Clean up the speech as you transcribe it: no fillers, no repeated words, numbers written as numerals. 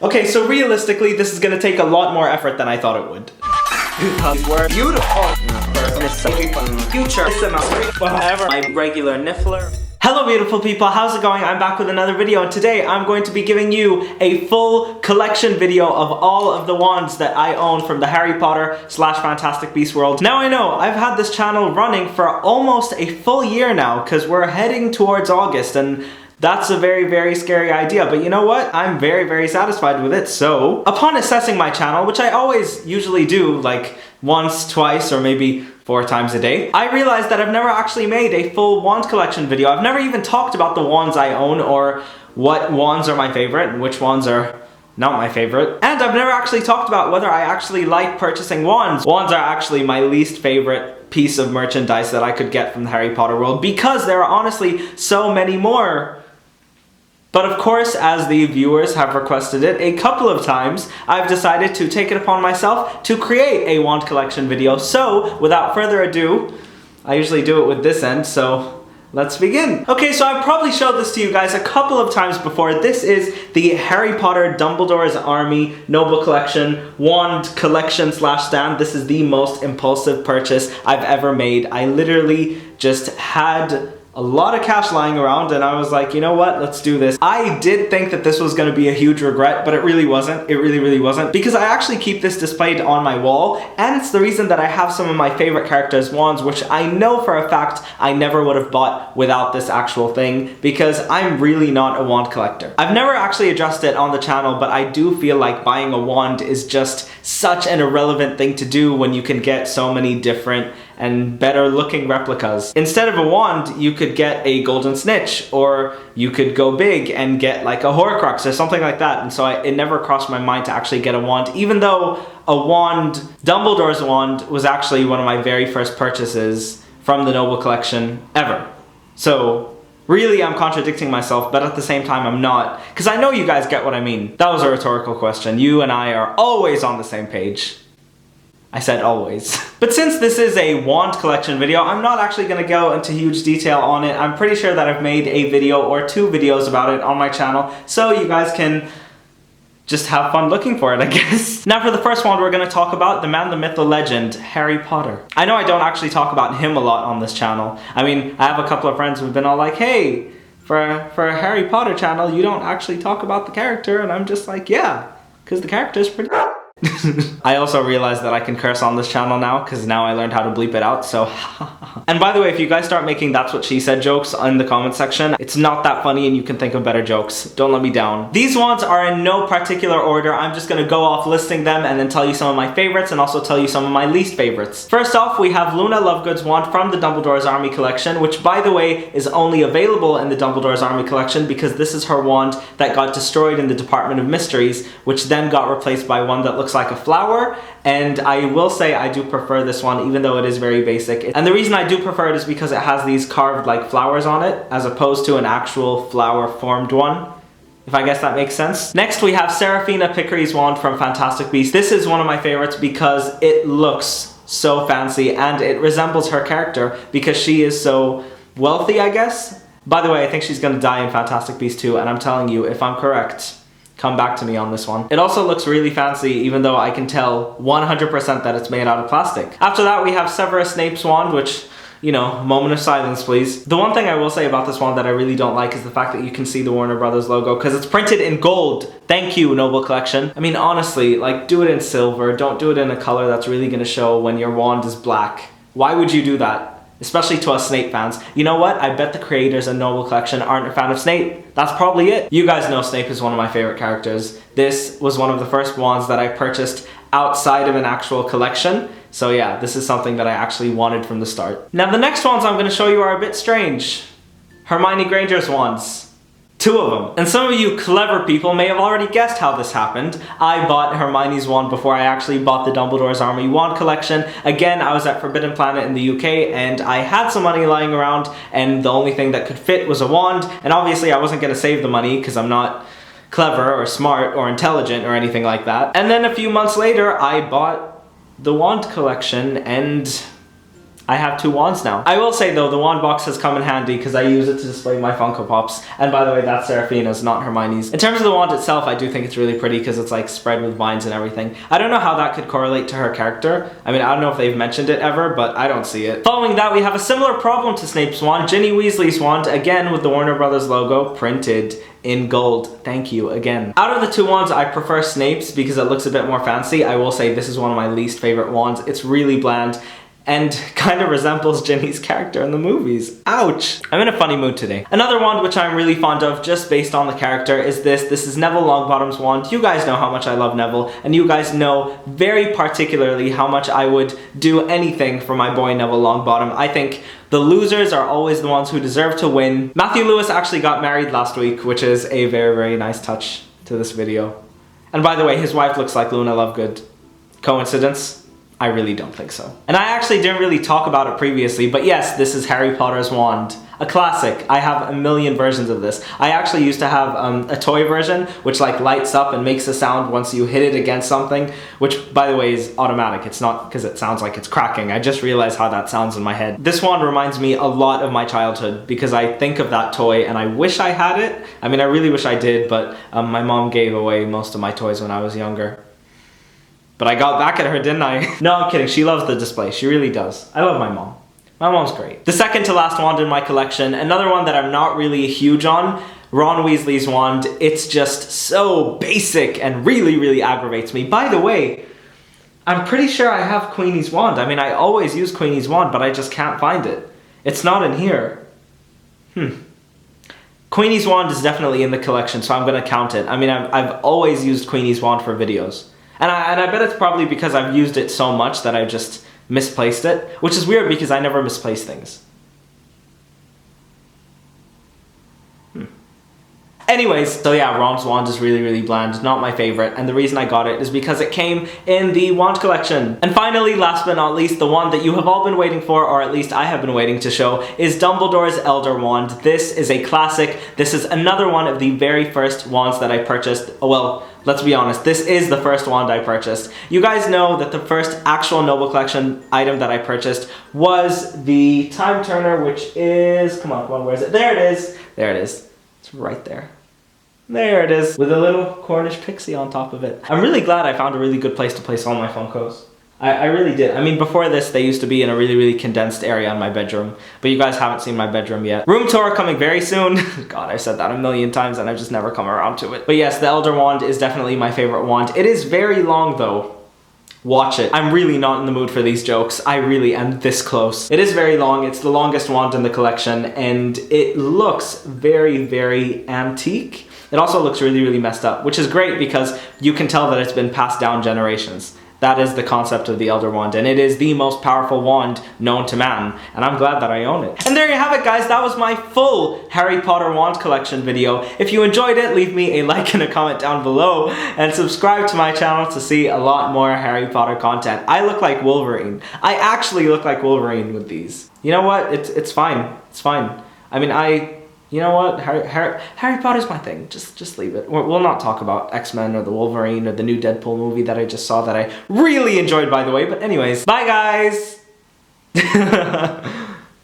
Okay, so realistically, this is gonna take a lot more effort than I thought it would. Because we're beautiful. Future. Forever. My regular niffler. Hello beautiful people, how's it going? I'm back with another video, and today I'm going to be giving you a full collection video of all of the wands that I own from the Harry Potter / Fantastic Beasts world. Now I know, I've had this channel running for almost a full year now, because we're heading towards August, and that's a very, very scary idea, but you know what? I'm very, very satisfied with it. So, upon assessing my channel, which I always usually do, like once, twice, or maybe 4 times a day, I realized that I've never actually made a full wand collection video. I've never even talked about the wands I own, or what wands are my favorite, and which wands are not my favorite. And I've never actually talked about whether I actually like purchasing wands. Wands are actually my least favorite piece of merchandise that I could get from the Harry Potter world, because there are honestly so many more. But of course, as the viewers have requested it a couple of times, I've decided to take it upon myself to create a wand collection video. So, without further ado, I usually do it with this end, so let's begin. Okay, so I've probably showed this to you guys a couple of times before. This is the Harry Potter Dumbledore's Army Noble Collection wand collection / stand. This is the most impulsive purchase I've ever made. I literally just had a lot of cash lying around, and I was like, you know what, let's do this. I did think that this was going to be a huge regret, but it really wasn't. It really wasn't, because I actually keep this displayed on my wall, and it's the reason that I have some of my favorite characters' wands, which I know for a fact I never would have bought without this actual thing, because I'm really not a wand collector. I've never actually addressed it on the channel, but I do feel like buying a wand is just such an irrelevant thing to do when you can get so many different and better looking replicas. Instead of a wand, you could get a golden snitch, or you could go big and get like a Horcrux or something like that. And so it never crossed my mind to actually get a wand, even though a wand, Dumbledore's wand, was actually one of my very first purchases from the Noble Collection ever. So really, I'm contradicting myself, but at the same time I'm not, because I know you guys get what I mean. That was a rhetorical question. You and I are always on the same page. I said always. But since this is a wand collection video, I'm not actually going to go into huge detail on it. I'm pretty sure that I've made a video or 2 videos about it on my channel, so you guys can just have fun looking for it, I guess. Now for the first wand, we're going to talk about the man, the myth, the legend, Harry Potter. I know I don't actually talk about him a lot on this channel. I mean, I have a couple of friends who've been all like, hey, for a Harry Potter channel, you don't actually talk about the character, and I'm just like, yeah, because the character is pretty I also realized that I can curse on this channel now, because now I learned how to bleep it out, so And by the way, if you guys start making that's what she said jokes in the comment section, it's not that funny and you can think of better jokes. Don't let me down. These wands are in no particular order. I'm just gonna go off listing them and then tell you some of my favorites and also tell you some of my least favorites. First off, we have Luna Lovegood's wand from the Dumbledore's Army collection, which by the way is only available in the Dumbledore's Army collection because this is her wand that got destroyed in the Department of Mysteries, which then got replaced by one that looks like a flower. And I will say I do prefer this one, even though it is very basic. And the reason I do prefer it is because it has these carved like flowers on it, as opposed to an actual flower formed one, if I guess that makes sense. Next we have Serafina Pickery's wand from Fantastic Beasts. This is one of my favorites because it looks so fancy and it resembles her character because she is so wealthy, I guess. By the way, I think she's gonna die in Fantastic Beasts 2, and I'm telling you, if I'm correct, come back to me on this one. It also looks really fancy, even though I can tell 100% that it's made out of plastic. After that, we have Severus Snape's wand, which, you know, moment of silence, please. The one thing I will say about this wand that I really don't like is the fact that you can see the Warner Brothers logo, because it's printed in gold. Thank you, Noble Collection. I mean, honestly, like, do it in silver. Don't do it in a color that's really gonna show when your wand is black. Why would you do that? Especially to us Snape fans. You know what? I bet the creators of Noble Collection aren't a fan of Snape. That's probably it. You guys know Snape is one of my favorite characters. This was one of the first wands that I purchased outside of an actual collection. So yeah, this is something that I actually wanted from the start. Now the next wands I'm going to show you are a bit strange. Hermione Granger's wands. 2 of them. And some of you clever people may have already guessed how this happened. I bought Hermione's wand before I actually bought the Dumbledore's Army wand collection. Again, I was at Forbidden Planet in the UK and I had some money lying around and the only thing that could fit was a wand. And obviously I wasn't going to save the money because I'm not clever or smart or intelligent or anything like that. And then a few months later, I bought the wand collection and I have 2 wands now. I will say though, the wand box has come in handy because I use it to display my Funko Pops. And by the way, that's Serafina's, not Hermione's. In terms of the wand itself, I do think it's really pretty because it's like spread with vines and everything. I don't know how that could correlate to her character. I mean, I don't know if they've mentioned it ever, but I don't see it. Following that, we have a similar problem to Snape's wand, Ginny Weasley's wand, again with the Warner Brothers logo printed in gold. Thank you again. Out of the 2 wands, I prefer Snape's because it looks a bit more fancy. I will say this is one of my least favorite wands. It's really bland and kind of resembles Ginny's character in the movies. Ouch! I'm in a funny mood today. Another wand which I'm really fond of, just based on the character, is this. This is Neville Longbottom's wand. You guys know how much I love Neville, and you guys know very particularly how much I would do anything for my boy Neville Longbottom. I think the losers are always the ones who deserve to win. Matthew Lewis actually got married last week, which is a very, very nice touch to this video. And by the way, his wife looks like Luna Lovegood. Coincidence? I really don't think so. And I actually didn't really talk about it previously, but yes, this is Harry Potter's wand. A classic. I have a million versions of this. I actually used to have a toy version, which like lights up and makes a sound once you hit it against something, which by the way is automatic. It's not because it sounds like it's cracking. I just realized how that sounds in my head. This wand reminds me a lot of my childhood because I think of that toy and I wish I had it. I mean, I really wish I did, but my mom gave away most of my toys when I was younger. But I got back at her, didn't I? No, I'm kidding. She loves the display. She really does. I love my mom. My mom's great. The second to last wand in my collection, another one that I'm not really huge on, Ron Weasley's wand. It's just so basic and really, really aggravates me. By the way, I'm pretty sure I have Queenie's wand. I mean, I always use Queenie's wand, but I just can't find it. It's not in here. Queenie's wand is definitely in the collection, so I'm gonna count it. I mean, I've always used Queenie's wand for videos. And I bet it's probably because I've used it so much that I've just misplaced it, which is weird because I never misplace things. Anyways, so yeah, Ron's wand is really, really bland, not my favorite, and the reason I got it is because it came in the wand collection. And finally, last but not least, the wand that you have all been waiting for, or at least I have been waiting to show, is Dumbledore's Elder Wand. This is a classic. This is another one of the very first wands that I purchased. Well, let's be honest, this is the first wand I purchased. You guys know that the first actual Noble Collection item that I purchased was the Time Turner, which is, come on, where is it? There it is. There it is. It's right there. There it is, with a little Cornish pixie on top of it. I'm really glad I found a really good place to place all my Funkos. I really did. I mean, before this, they used to be in a really, really condensed area in my bedroom, but you guys haven't seen my bedroom yet. Room tour coming very soon. God, I've said that a million times and I've just never come around to it. But yes, the Elder Wand is definitely my favorite wand. It is very long though. Watch it. I'm really not in the mood for these jokes. I really am this close. It is very long. It's the longest wand in the collection and it looks very, very antique. It also looks really, really messed up, which is great because you can tell that it's been passed down generations. That is the concept of the Elder Wand, and it is the most powerful wand known to man, and I'm glad that I own it. And there you have it, guys. That was my full Harry Potter wand collection video. If you enjoyed it, leave me a like and a comment down below, and subscribe to my channel to see a lot more Harry Potter content. I look like Wolverine. I actually look like Wolverine with these. You know what? It's fine. It's fine. I mean, you know what? Harry Potter's my thing. Just leave it. We'll not talk about X-Men or the Wolverine or the new Deadpool movie that I just saw that I really enjoyed, by the way. But anyways, bye guys!